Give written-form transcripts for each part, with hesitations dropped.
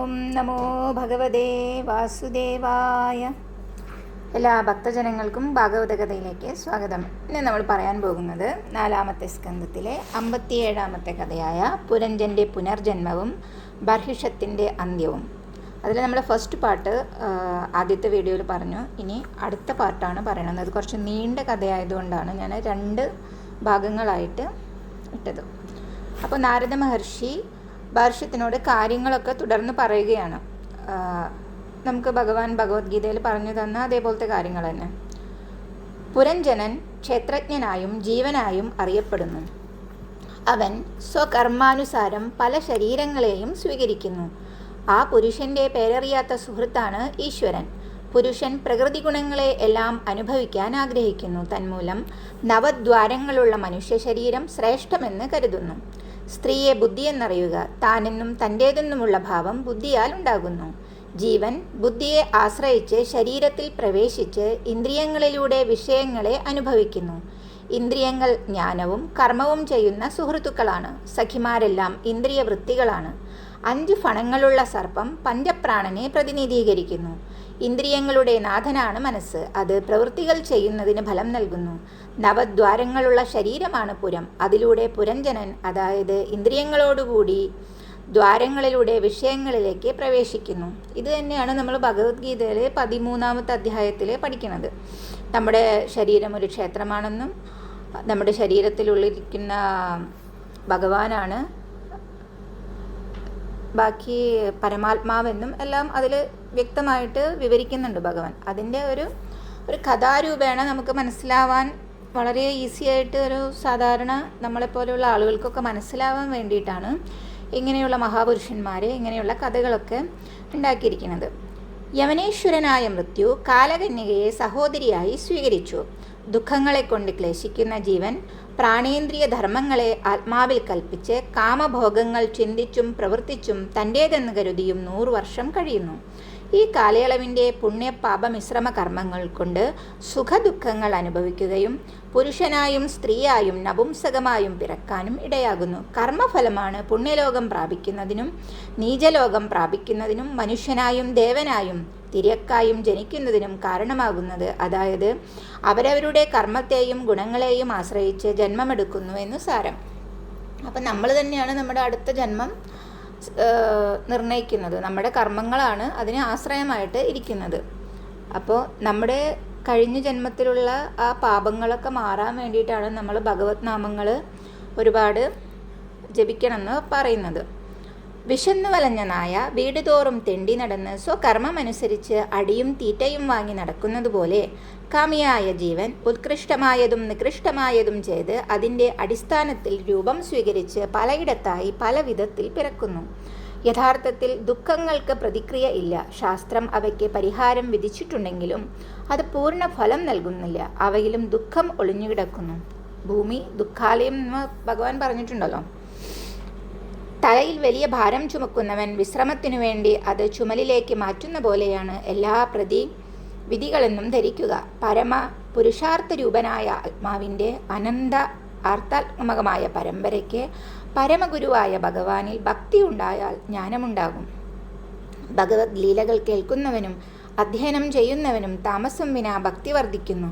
ഓം നമോ ഭഗവതേ വാസുദേവായ. എല്ലാ ഭക്തജനങ്ങൾക്കും ഭാഗവത കഥയിലേക്ക് സ്വാഗതം. ഇന്ന് നമ്മൾ പറയാൻ പോകുന്നത് 4-ാമത്തെ സ്കന്ധത്തിലെ 57-ാമത്തെ കഥയായ പുരഞ്ജൻ്റെ പുനർജന്മവും ബർഹിഷത്തിൻ്റെ അന്ത്യവും. അതിൽ നമ്മൾ ഫസ്റ്റ് പാർട്ട് ആദ്യത്തെ വീഡിയോയിൽ പറഞ്ഞു. ഇനി അടുത്ത പാർട്ടാണ് പറയണത്. അത് കുറച്ച് നീണ്ട കഥയായതുകൊണ്ടാണ് ഞാൻ 2 ഭാഗങ്ങളായിട്ട് ഇട്ടത്. അപ്പോൾ നാരദ മഹർഷി ബർഹിഷത്തിനോട് കാര്യങ്ങളൊക്കെ തുടർന്ന് പറയുകയാണ്. നമുക്ക് ഭഗവാൻ ഭഗവത്ഗീതയിൽ പറഞ്ഞു തന്ന അതേപോലത്തെ കാര്യങ്ങൾ തന്നെ. പുരഞ്ജനൻ ക്ഷേത്രജ്ഞനായും ജീവനായും അറിയപ്പെടുന്നു. അവൻ സ്വകർമാനുസാരം പല ശരീരങ്ങളെയും സ്വീകരിക്കുന്നു. ആ പുരുഷൻ്റെ പേരറിയാത്ത സുഹൃത്താണ് ഈശ്വരൻ. പുരുഷൻ പ്രകൃതി ഗുണങ്ങളെ എല്ലാം അനുഭവിക്കാൻ ആഗ്രഹിക്കുന്നു. തന്മൂലം നവദ്വാരങ്ങളുള്ള മനുഷ്യ ശരീരം ശ്രേഷ്ഠമെന്ന് കരുതുന്നു. സ്ത്രീയെ ബുദ്ധിയെന്നറിയുക. താനെന്നും തൻ്റേതെന്നുമുള്ള ഭാവം ബുദ്ധിയാൽ ഉണ്ടാകുന്നു. ജീവൻ ബുദ്ധിയെ ആശ്രയിച്ച് ശരീരത്തിൽ പ്രവേശിച്ച് ഇന്ദ്രിയങ്ങളിലൂടെ വിഷയങ്ങളെ അനുഭവിക്കുന്നു. ഇന്ദ്രിയങ്ങൾ ജ്ഞാനവും കർമ്മവും ചെയ്യുന്ന സുഹൃത്തുക്കളാണ്. സഖിമാരെല്ലാം ഇന്ദ്രിയ വൃത്തികളാണ്. 5 ഫണങ്ങളുള്ള സർപ്പം പഞ്ചപ്രാണനെ പ്രതിനിധീകരിക്കുന്നു. ഇന്ദ്രിയങ്ങളുടെ നാഥനാണ് മനസ്സ്. അത് പ്രവൃത്തികൾ ചെയ്യുന്നതിന് ഫലം നൽകുന്നു. നവദ്വാരങ്ങളുള്ള ശരീരമാണ് പുരം. അതിലൂടെ പുരഞ്ജനൻ, അതായത് ഇന്ദ്രിയങ്ങളോടുകൂടി ദ്വാരങ്ങളിലൂടെ വിഷയങ്ങളിലേക്ക് പ്രവേശിക്കുന്നു. ഇത് തന്നെയാണ് നമ്മൾ ഭഗവത്ഗീതയിൽ 13-ാമത്തെ അധ്യായത്തിൽ പഠിക്കുന്നത്. നമ്മുടെ ശരീരം ഒരു ക്ഷേത്രമാണെന്നും നമ്മുടെ ശരീരത്തിലുള്ളിരിക്കുന്ന ഭഗവാനാണ് ബാക്കി പരമാത്മാവെന്നും എല്ലാം അതിൽ വ്യക്തമായിട്ട് വിവരിക്കുന്നുണ്ട് ഭഗവാൻ. അതിൻ്റെ ഒരു കഥാരൂപേണ നമുക്ക് മനസ്സിലാവാൻ വളരെ ഈസി ആയിട്ട് ഒരു സാധാരണ നമ്മളെപ്പോലെയുള്ള ആളുകൾക്കൊക്കെ മനസ്സിലാവാൻ വേണ്ടിയിട്ടാണ് ഇങ്ങനെയുള്ള മഹാപുരുഷന്മാരെ ഇങ്ങനെയുള്ള കഥകളൊക്കെ ഉണ്ടാക്കിയിരിക്കുന്നത്. യമനേശ്വരനായ മൃത്യു കാലകന്യകയെ സഹോദരിയായി സ്വീകരിച്ചു. ദുഃഖങ്ങളെ കൊണ്ട് ക്ലേശിക്കുന്ന ജീവൻ പ്രാണേന്ദ്രിയ ധർമ്മങ്ങളെ ആത്മാവിൽ കൽപ്പിച്ച് കാമഭോഗങ്ങൾ ചിന്തിച്ചും പ്രവർത്തിച്ചും തൻ്റേതെന്ന് കരുതിയും 100 വർഷം കഴിയുന്നു. ഈ കാലയളവിൻ്റെ പുണ്യപാപമിശ്രമ കർമ്മങ്ങൾ കൊണ്ട് സുഖദുഃഖങ്ങൾ അനുഭവിക്കുകയും പുരുഷനായും സ്ത്രീയായും നപുംസകമായും പിറക്കാനും ഇടയാകുന്നു. കർമ്മഫലമാണ് പുണ്യലോകം പ്രാപിക്കുന്നതിനും നീചലോകം പ്രാപിക്കുന്നതിനും മനുഷ്യനായും ദേവനായും തിര്യക്കായും ജനിക്കുന്നതിനും കാരണമാകുന്നത്. അതായത് അവരവരുടെ കർമ്മത്തെയും ഗുണങ്ങളെയും ആശ്രയിച്ച് ജന്മമെടുക്കുന്നു എന്ന് സാരം. അപ്പം നമ്മൾ തന്നെയാണ് നമ്മുടെ അടുത്ത ജന്മം നിർണയിക്കുന്നത്. നമ്മുടെ കർമ്മങ്ങളാണ് അതിന് ആശ്രയമായിട്ട് ഇരിക്കുന്നത്. അപ്പോൾ നമ്മുടെ കഴിഞ്ഞ ജന്മത്തിലുള്ള ആ പാപങ്ങളൊക്കെ മാറാൻ വേണ്ടിയിട്ടാണ് നമ്മൾ ഭഗവത് നാമങ്ങൾ ഒരുപാട് ജപിക്കണമെന്ന് പറയുന്നത്. വിശന്നു വലഞ്ഞ നായ വീട് തോറും തെണ്ടി നടന്ന് സ്വകർമ്മമനുസരിച്ച് അടിയും തീറ്റയും വാങ്ങി നടക്കുന്നത് പോലെ കാമിയായ ജീവൻ ഉത്കൃഷ്ടമായതും നികൃഷ്ടമായതും ചെയ്ത് അതിൻ്റെ അടിസ്ഥാനത്തിൽ രൂപം സ്വീകരിച്ച് പലയിടത്തായി പല വിധത്തിൽ പിറക്കുന്നു. യഥാർത്ഥത്തിൽ ദുഃഖങ്ങൾക്ക് പ്രതിക്രിയ ഇല്ല. ശാസ്ത്രം അവയ്ക്ക് പരിഹാരം വിധിച്ചിട്ടുണ്ടെങ്കിലും അത് പൂർണ്ണ ഫലം നൽകുന്നില്ല. അവയിലും ദുഃഖം ഒളിഞ്ഞുകിടക്കുന്നു. ഭൂമി ദുഃഖാലയം എന്ന് ഭഗവാൻ പറഞ്ഞിട്ടുണ്ടല്ലോ. തലയിൽ വലിയ ഭാരം ചുമക്കുന്നവൻ വിശ്രമത്തിനു വേണ്ടി അത് ചുമലിലേക്ക് മാറ്റുന്ന പോലെയാണ് എല്ലാ വിധികളെന്നും ധരിക്കുക. പരമ പുരുഷാർത്ഥ രൂപനായ ആത്മാവിൻ്റെ അനന്ത ആർത്ഥാത്മകമായ പരമ്പരയ്ക്ക് പരമഗുരുവായ ഭഗവാനിൽ ഭക്തി ഉണ്ടായാൽ ജ്ഞാനമുണ്ടാകും. ഭഗവത് ലീലകൾ കേൾക്കുന്നവനും അധ്യയനം ചെയ്യുന്നവനും താമസം വിനാ ഭക്തി വർദ്ധിക്കുന്നു.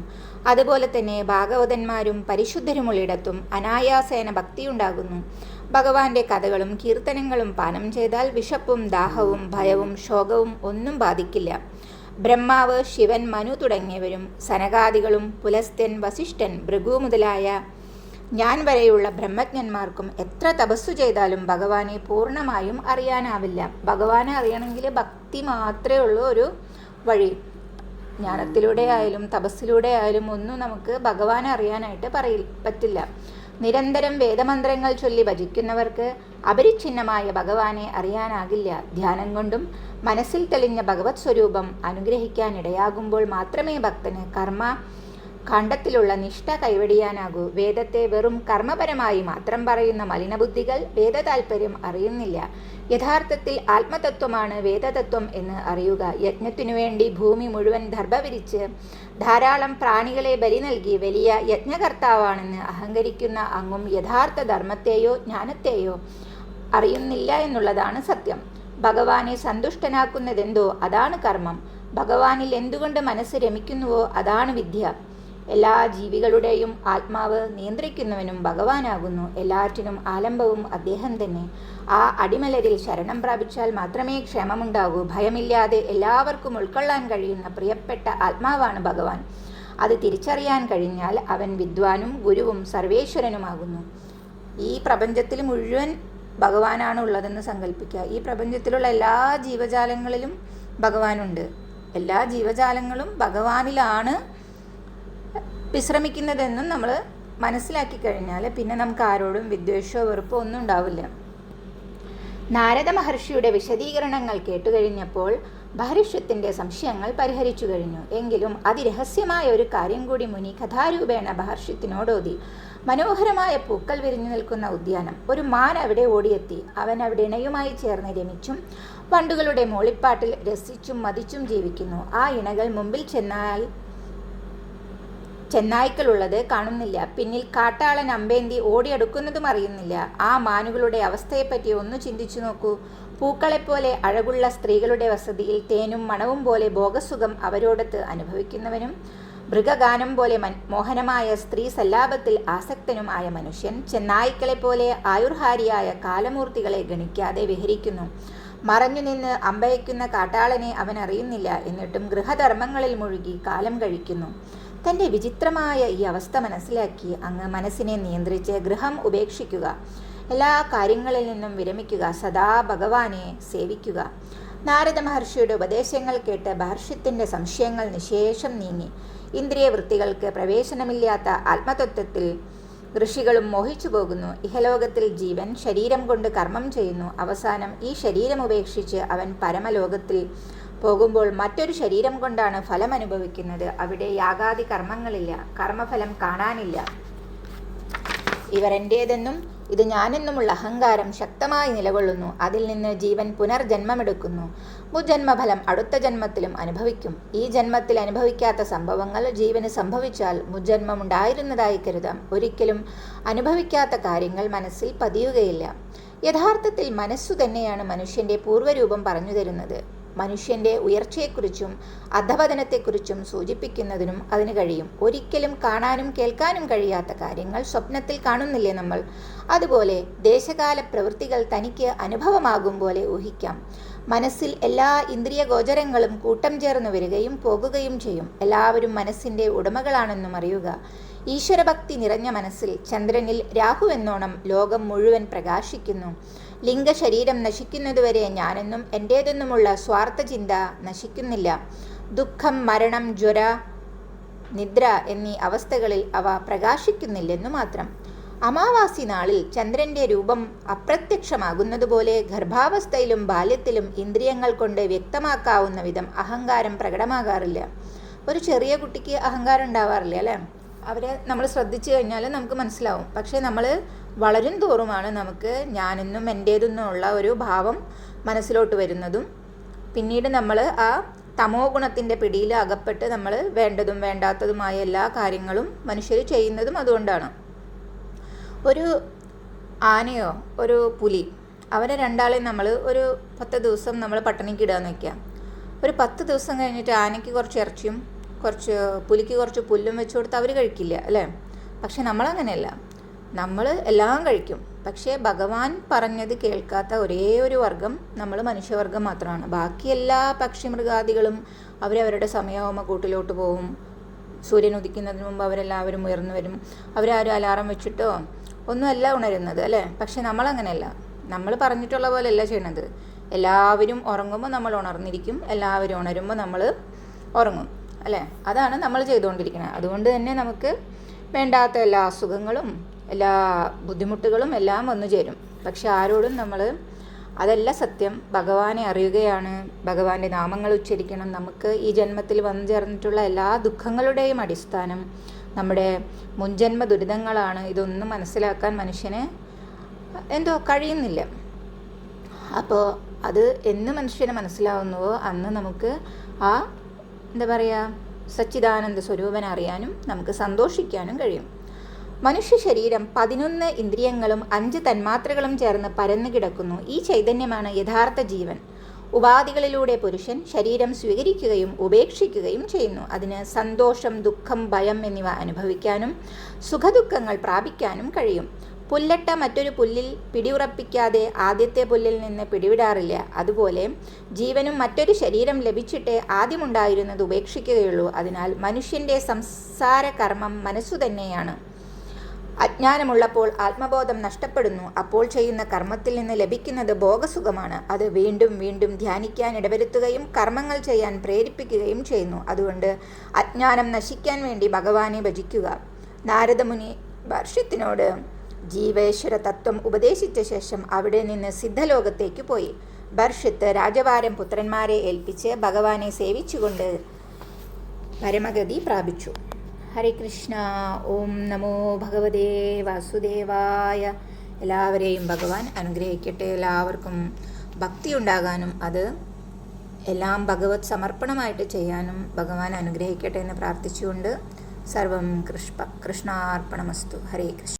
അതുപോലെ തന്നെ ഭാഗവതന്മാരും പരിശുദ്ധരുമുള്ളിടത്തും അനായാസേന ഭക്തിയുണ്ടാകുന്നു. ഭഗവാന്റെ കഥകളും കീർത്തനങ്ങളും പാനം ചെയ്താൽ വിശപ്പും ദാഹവും ഭയവും ശോകവും ഒന്നും ബാധിക്കില്ല. ബ്രഹ്മാവ്, ശിവൻ, മനു തുടങ്ങിയവരും സനകാദികളും പുലസ്ത്യൻ, വസിഷ്ഠൻ, ഭൃഗു മുതലായ ഞാൻ വരെയുള്ള ബ്രഹ്മജ്ഞന്മാർക്കും എത്ര തപസ്സു ചെയ്താലും ഭഗവാനെ പൂർണ്ണമായും അറിയാനാവില്ല. ഭഗവാനെ അറിയണമെങ്കിൽ ഭക്തി മാത്രമേ ഉള്ളൂ ഒരു വഴി. ജ്ഞാനത്തിലൂടെ ആയാലും തപസ്സിലൂടെ ആയാലും ഒന്നും നമുക്ക് ഭഗവാനെ അറിയാനായിട്ട് പറ്റില്ല. നിരന്തരം വേദമന്ത്രങ്ങൾ ചൊല്ലി ഭജിക്കുന്നവർക്ക് അപരിച്ഛിന്നമായ ഭഗവാനെ അറിയാനാകില്ല. ധ്യാനം കൊണ്ടും മനസ്സിൽ തെളിഞ്ഞ ഭഗവത് സ്വരൂപം അനുഗ്രഹിക്കാനിടയാകുമ്പോൾ മാത്രമേ ഭക്തന് കർമ്മ ഖണ്ഡത്തിലുള്ള നിഷ്ഠ കൈവടിയാനാകൂ. വേദത്തെ വെറും കർമ്മപരമായി മാത്രം പറയുന്ന മലിനബുദ്ധികൾ വേദതാൽപര്യം അറിയുന്നില്ല. യഥാർത്ഥത്തിൽ ആത്മതത്വമാണ് വേദതത്വം എന്ന് അറിയുക. യജ്ഞത്തിനു വേണ്ടി ഭൂമി മുഴുവൻ ദർഭ വിരിച്ച് ധാരാളം പ്രാണികളെ ബലി നൽകി വലിയ യജ്ഞകർത്താവാണെന്ന് അഹങ്കരിക്കുന്ന അങ്ങും യഥാർത്ഥ ധർമ്മത്തെയോ ജ്ഞാനത്തെയോ അറിയുന്നില്ല എന്നുള്ളതാണ് സത്യം. ഭഗവാനെ സന്തുഷ്ടനാക്കുന്നതെന്തോ അതാണ് കർമ്മം. ഭഗവാനിൽ എന്തുകൊണ്ട് മനസ്സ് രമിക്കുന്നുവോ അതാണ് വിദ്യ. എല്ലാ ജീവികളുടെയും ആത്മാവ് നിയന്ത്രിക്കുന്നവനും ഭഗവാനാകുന്നു. എല്ലാറ്റിനും ആലംബവും അദ്ദേഹം തന്നെ. ആ അടിമലരിൽ ശരണം പ്രാപിച്ചാൽ മാത്രമേ ക്ഷേമമുണ്ടാകൂ. ഭയമില്ലാതെ എല്ലാവർക്കും ഉൾക്കൊള്ളാൻ കഴിയുന്ന പ്രിയപ്പെട്ട ആത്മാവാണ് ഭഗവാൻ. അത് തിരിച്ചറിയാൻ കഴിഞ്ഞാൽ അവൻ വിദ്വാനും ഗുരുവും സർവേശ്വരനുമാകുന്നു. ഈ പ്രപഞ്ചത്തിൽ മുഴുവൻ ഭഗവാനാണ് ഉള്ളതെന്ന് സങ്കല്പിക്കുക. ഈ പ്രപഞ്ചത്തിലുള്ള എല്ലാ ജീവജാലങ്ങളിലും ഭഗവാനുണ്ട്. എല്ലാ ജീവജാലങ്ങളും ഭഗവാനിലാണ് വിശ്രമിക്കുന്നതെന്നും നമ്മൾ മനസ്സിലാക്കി കഴിഞ്ഞാൽ പിന്നെ നമുക്ക് ആരോടും വിദ്വേഷമോ വെറുപ്പോ ഒന്നും ഉണ്ടാവില്ല. നാരദ മഹർഷിയുടെ വിശദീകരണങ്ങൾ കേട്ടുകഴിഞ്ഞപ്പോൾ മഹർഷ്യത്തിൻ്റെ സംശയങ്ങൾ പരിഹരിച്ചു കഴിഞ്ഞു. എങ്കിലും അതിരഹസ്യമായ ഒരു കാര്യം കൂടി മുനി കഥാരൂപേണ മഹർഷ്യത്തിനോടോതി. മനോഹരമായ പൂക്കൾ വിരിഞ്ഞു നിൽക്കുന്ന ഉദ്യാനം. ഒരു മാൻ അവിടെ ഓടിയെത്തി. അവൻ അവിടെ ഇണയുമായി ചേർന്ന് രമിച്ചും വണ്ടുകളുടെ മൂളിപ്പാട്ടിൽ രസിച്ചും മതിച്ചും ജീവിക്കുന്നു. ആ ഇണകൾ മുമ്പിൽ ചെന്നായ്ക്കളുള്ളത് കാണുന്നില്ല. പിന്നിൽ കാട്ടാളൻ അമ്പേന്തി ഓടിയെടുക്കുന്നതും അറിയുന്നില്ല. ആ മാനുകളുടെ അവസ്ഥയെപ്പറ്റി ഒന്ന് ചിന്തിച്ചു നോക്കൂ. പൂക്കളെപ്പോലെ അഴകുള്ള സ്ത്രീകളുടെ വസതിയിൽ തേനും മണവും പോലെ ഭോഗസുഖം അവരോടത്ത് അനുഭവിക്കുന്നവനും മൃഗഗാനം പോലെ മോഹനമായ സ്ത്രീ സല്ലാപത്തിൽ ആസക്തനുമായ മനുഷ്യൻ ചെന്നായ്ക്കളെപ്പോലെ ആയുർഹാരിയായ കാലമൂർത്തികളെ ഗണിക്കാതെ വിഹരിക്കുന്നു. മറഞ്ഞു നിന്ന് അമ്പയക്കുന്ന കാട്ടാളനെ അവൻ അറിയുന്നില്ല. എന്നിട്ടും ഗൃഹധർമ്മങ്ങളിൽ മുഴുകി കാലം കഴിക്കുന്നു. തൻ്റെ വിചിത്രമായ ഈ അവസ്ഥ മനസ്സിലാക്കി അങ്ങ് മനസ്സിനെ നിയന്ത്രിച്ച് ഗൃഹം ഉപേക്ഷിക്കുക. എല്ലാ കാര്യങ്ങളിൽ നിന്നും വിരമിക്കുക. സദാ ഭഗവാനെ സേവിക്കുക. നാരദ മഹർഷിയുടെ ഉപദേശങ്ങൾ കേട്ട് മഹർഷ്യത്തിൻ്റെ സംശയങ്ങൾ നിശേഷം നീങ്ങി. ഇന്ദ്രിയവൃത്തികൾക്ക് പ്രവേശനമില്ലാത്ത ആത്മതത്വത്തിൽ ഋഷികളും മോഹിച്ചു പോകുന്നു. ഇഹലോകത്തിൽ ജീവൻ ശരീരം കൊണ്ട് കർമ്മം ചെയ്യുന്നു. അവസാനം ഈ ശരീരം ഉപേക്ഷിച്ച് അവൻ പരമലോകത്തിൽ പോകുമ്പോൾ മറ്റൊരു ശരീരം കൊണ്ടാണ് ഫലം അനുഭവിക്കുന്നത്. അവിടെ യാഗാദി കർമ്മങ്ങളില്ല, കർമ്മഫലം കാണാനില്ല. ഇവർ എൻ്റേതെന്നും ഇത് ഞാനെന്നുമുള്ള അഹങ്കാരം ശക്തമായി നിലകൊള്ളുന്നു. അതിൽ നിന്ന് ജീവൻ പുനർജന്മമെടുക്കുന്നു. മുജ്ജന്മഫലം അടുത്ത ജന്മത്തിലും അനുഭവിക്കും. ഈ ജന്മത്തിൽ അനുഭവിക്കാത്ത സംഭവങ്ങൾ ജീവന് സംഭവിച്ചാൽ മുജ്ജന്മമുണ്ടായിരുന്നതായി കരുതാം. ഒരിക്കലും അനുഭവിക്കാത്ത കാര്യങ്ങൾ മനസ്സിൽ പതിയുകയില്ല. യഥാർത്ഥത്തിൽ മനസ്സു തന്നെയാണ് മനുഷ്യൻ്റെ പൂർവ്വരൂപം പറഞ്ഞു തരുന്നത്. മനുഷ്യൻ്റെ ഉയർച്ചയെക്കുറിച്ചും അധപതനത്തെക്കുറിച്ചും സൂചിപ്പിക്കുന്നതിനും അതിന് കഴിയും. ഒരിക്കലും കാണാനും കേൾക്കാനും കഴിയാത്ത കാര്യങ്ങൾ സ്വപ്നത്തിൽ കാണുന്നില്ലേ നമ്മൾ? അതുപോലെ ദേശകാല പ്രവൃത്തികൾ തനിക്ക് അനുഭവമാകും പോലെ ഊഹിക്കാം. മനസ്സിൽ എല്ലാ ഇന്ദ്രിയ ഗോചരങ്ങളും കൂട്ടം ചേർന്ന് വരികയും പോകുകയും ചെയ്യും. എല്ലാവരും മനസ്സിൻ്റെ ഉടമകളാണെന്നും അറിയുക. ഈശ്വരഭക്തി നിറഞ്ഞ മനസ്സിൽ ചന്ദ്രനിൽ രാഹു എന്നോണം ലോകം മുഴുവൻ പ്രകാശിക്കുന്നു. ലിംഗശരീരം നശിക്കുന്നതുവരെ ഞാനെന്നും എൻ്റേതെന്നുമുള്ള സ്വാർത്ഥ ചിന്ത നശിക്കുന്നില്ല. ദുഃഖം, മരണം, ജ്വര, നിദ്ര എന്നീ അവസ്ഥകളിൽ അവ പ്രകാശിക്കുന്നില്ലെന്നു മാത്രം. അമാവാസി നാളിൽ ചന്ദ്രൻ്റെ രൂപം അപ്രത്യക്ഷമാകുന്നതുപോലെ ഗർഭാവസ്ഥയിലും ബാല്യത്തിലും ഇന്ദ്രിയങ്ങൾ കൊണ്ട് വ്യക്തമാക്കാവുന്ന വിധം അഹങ്കാരം പ്രകടമാകാറില്ല. ഒരു ചെറിയ കുട്ടിക്ക് അഹങ്കാരം ഉണ്ടാവാറില്ല അല്ലേ? അവരെ നമ്മൾ ശ്രദ്ധിച്ചു കഴിഞ്ഞാൽ നമുക്ക് മനസ്സിലാവും. പക്ഷേ നമ്മൾ വളരും തോറുമാണ് നമുക്ക് ഞാനെന്നും എൻ്റേതെന്നുമുള്ള ഒരു ഭാവം മനസ്സിലോട്ട് വരുന്നതും പിന്നീട് നമ്മൾ ആ തമോ ഗുണത്തിൻ്റെ പിടിയിൽ അകപ്പെട്ട് നമ്മൾ വേണ്ടതും വേണ്ടാത്തതുമായ എല്ലാ കാര്യങ്ങളും മനുഷ്യർ ചെയ്യുന്നതും അതുകൊണ്ടാണ്. ഒരു ആനയോ ഒരു പുലി, അവരെ രണ്ടാളെയും നമ്മൾ ഒരു 10 ദിവസം നമ്മൾ പട്ടിണിക്ക് ഇടാന്ന് വയ്ക്കാം. ഒരു 10 ദിവസം കഴിഞ്ഞിട്ട് ആനയ്ക്ക് കുറച്ച് ഇറച്ചിയും പുലിക്ക് കുറച്ച് പുല്ലും വെച്ച് കൊടുത്ത് അവർ കഴിക്കില്ല അല്ലേ? പക്ഷെ നമ്മളങ്ങനെയല്ല, നമ്മൾ എല്ലാം കഴിക്കും. പക്ഷേ ഭഗവാൻ പറഞ്ഞത് കേൾക്കാത്ത ഒരേ ഒരു വർഗം നമ്മൾ മനുഷ്യവർഗം മാത്രമാണ്. ബാക്കി എല്ലാ പക്ഷി മൃഗാദികളും അവരവരുടെ സമയമാകുമ്പോൾ കൂട്ടിലോട്ട് പോവും. സൂര്യൻ ഉദിക്കുന്നതിന് മുമ്പ് അവരെല്ലാവരും ഉയർന്നു വരും. അവരാരും അലാറം വെച്ചിട്ടോ ഒന്നുമല്ല ഉണരുന്നത് അല്ലേ? പക്ഷെ നമ്മളങ്ങനെയല്ല. നമ്മൾ പറഞ്ഞിട്ടുള്ള പോലെയല്ല ചെയ്യണത്. എല്ലാവരും ഉറങ്ങുമ്പോൾ നമ്മൾ ഉണർന്നിരിക്കും, എല്ലാവരും ഉണരുമ്പോൾ നമ്മൾ ഉറങ്ങും അല്ലേ? അതാണ് നമ്മൾ ചെയ്തുകൊണ്ടിരിക്കുന്നത്. അതുകൊണ്ട് തന്നെ നമുക്ക് വേണ്ടാത്ത എല്ലാ അസുഖങ്ങളും എല്ലാ ബുദ്ധിമുട്ടുകളും എല്ലാം വന്നു ചേരും. പക്ഷെ ആരോടും നമ്മൾ അതല്ല സത്യം. ഭഗവാനെ അറിയുകയാണ്, ഭഗവാന്റെ നാമങ്ങൾ ഉച്ചരിക്കണം. നമുക്ക് ഈ ജന്മത്തിൽ വന്നു ചേർന്നിട്ടുള്ള എല്ലാ ദുഃഖങ്ങളുടെയും അടിസ്ഥാനം നമ്മുടെ മുൻജന്മ ദുരിതങ്ങളാണ്. ഇതൊന്നും മനസ്സിലാക്കാൻ മനുഷ്യന് എന്തോ കഴിയുന്നില്ല. അപ്പോൾ അത് എന്ന് മനുഷ്യന് മനസ്സിലാവുന്നുവോ അന്ന് നമുക്ക് ആ എന്താ പറയുക സച്ചിദാനന്ദ സ്വരൂപനെ അറിയാനും നമുക്ക് സന്തോഷിക്കാനും കഴിയും. മനുഷ്യ ശരീരം 11 ഇന്ദ്രിയങ്ങളും 5 തന്മാത്രകളും ചേർന്ന് പരന്നു കിടക്കുന്നു. ഈ ചൈതന്യമാണ് യഥാർത്ഥ ജീവൻ. ഉപാധികളിലൂടെ പുരുഷൻ ശരീരം സ്വീകരിക്കുകയും ഉപേക്ഷിക്കുകയും ചെയ്യുന്നു. അതിന് സന്തോഷം, ദുഃഖം, ഭയം എന്നിവ അനുഭവിക്കാനും സുഖദുഃഖങ്ങൾ പ്രാപിക്കാനും കഴിയും. പുല്ലട്ട മറ്റൊരു പുല്ലിൽ പിടിയുറപ്പിക്കാതെ ആദ്യത്തെ പുല്ലിൽ നിന്ന് പിടിവിടാറില്ല. അതുപോലെ ജീവനും മറ്റൊരു ശരീരം ലഭിച്ചിട്ടേ ആദ്യമുണ്ടായിരുന്നത് ഉപേക്ഷിക്കുകയുള്ളൂ. അതിനാൽ മനുഷ്യൻ്റെ സംസാര കർമ്മം മനസ്സു തന്നെയാണ്. അജ്ഞാനമുള്ളപ്പോൾ ആത്മബോധം നഷ്ടപ്പെടുന്നു. അപ്പോൾ ചെയ്യുന്ന കർമ്മത്തിൽ നിന്ന് ലഭിക്കുന്നത് ഭോഗസുഖമാണ്. അത് വീണ്ടും വീണ്ടും ധ്യാനിക്കാൻ ഇടവരുത്തുകയും കർമ്മങ്ങൾ ചെയ്യാൻ പ്രേരിപ്പിക്കുകയും ചെയ്യുന്നു. അതുകൊണ്ട് അജ്ഞാനം നശിക്കാൻ വേണ്ടി ഭഗവാനെ ഭജിക്കുക. നാരദമുനി ബർഷ്യത്തിനോട് ജീവേശ്വര തത്വം ഉപദേശിച്ച ശേഷം അവിടെ നിന്ന് സിദ്ധലോകത്തേക്ക് പോയി. ബർഷ്യത്ത് രാജവാരം പുത്രന്മാരെ ഏൽപ്പിച്ച് ഭഗവാനെ സേവിച്ചുകൊണ്ട് പരമഗതി പ്രാപിച്ചു. ഹരേ കൃഷ്ണ. ഓം നമോ ഭഗവതേ വാസുദേവായ. എല്ലാവരെയും ഭഗവാൻ അനുഗ്രഹിക്കട്ടെ. എല്ലാവർക്കും ഭക്തി ഉണ്ടാകാനും അത് എല്ലാം ഭഗവത് സമർപ്പണമായിട്ട് ചെയ്യാനും ഭഗവാൻ അനുഗ്രഹിക്കട്ടെ എന്ന് പ്രാർത്ഥിച്ചുകൊണ്ട് സർവം കൃഷ്ണാർപ്പണമസ്തു. ഹരേ കൃഷ്ണ.